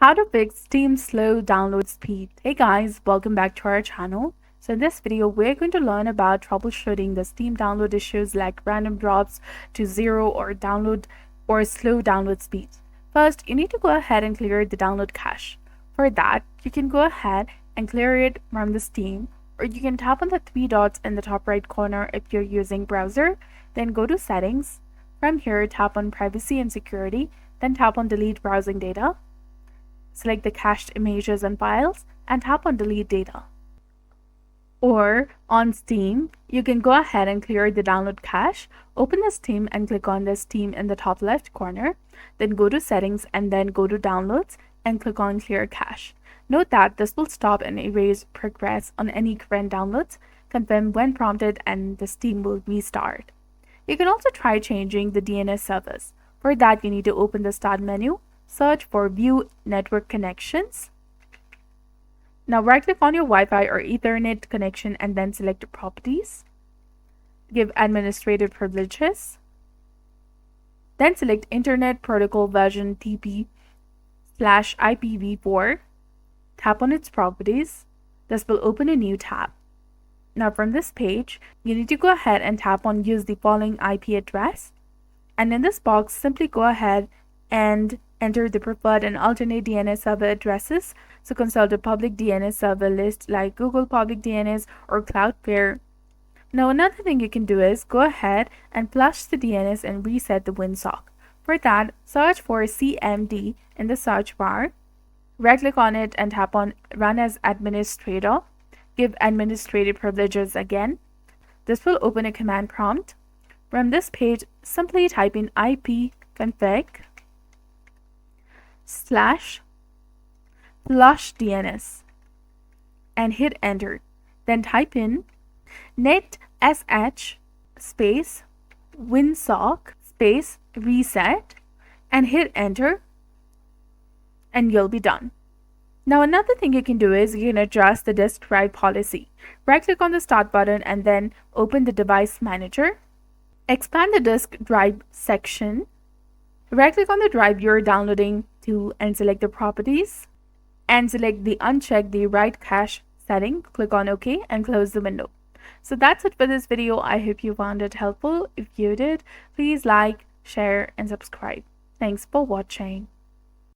How to fix Steam slow download speed. Hey guys, welcome back to our channel. So in this video, we're going to learn about troubleshooting the Steam download issues like random drops to zero or slow download speeds. First, you need to go ahead and clear the download cache. For that, you can go ahead and clear it from the Steam, or you can tap on the three dots in the top right corner if you're using browser, then go to settings. From here, tap on privacy and security, then tap on delete browsing data. Select the cached images and files and tap on delete data. Or on Steam, you can go ahead and clear the download cache. Open the Steam and click on the Steam in the top left corner. Then go to settings and then go to downloads and click on clear cache. Note that this will stop and erase progress on any current downloads. Confirm when prompted and the Steam will restart. You can also try changing the DNS service. For that, you need to open the start menu. Search for View Network Connections. Now right-click on your Wi-Fi or Ethernet connection and then select Properties. Give Administrative Privileges. Then select Internet Protocol version TP/IPv4. Tap on its properties. This will open a new tab. Now from this page, you need to go ahead and tap on Use the following IP address. And in this box, simply go ahead and enter the preferred and alternate DNS server addresses. So consult a public DNS server list like Google Public DNS or Cloudflare. Now another thing you can do is go ahead and flush the DNS and reset the WinSock. For that, search for CMD in the search bar. Right-click on it and tap on Run as Administrator. Give administrative privileges again. This will open a command prompt. From this page, simply type in ipconfig/flush DNS and hit enter. Then type in netsh space winsock space reset and hit enter, and you'll be done. Now another thing you can do is you can adjust the disk drive policy. Right click on the start button and then open the device manager. Expand the disk drive section. Right click on the drive you're downloading to and select the properties and select the uncheck the write cache setting. Click on OK and close the window. So that's it for this video. I hope you found it helpful. If you did, please like, share and subscribe. Thanks for watching.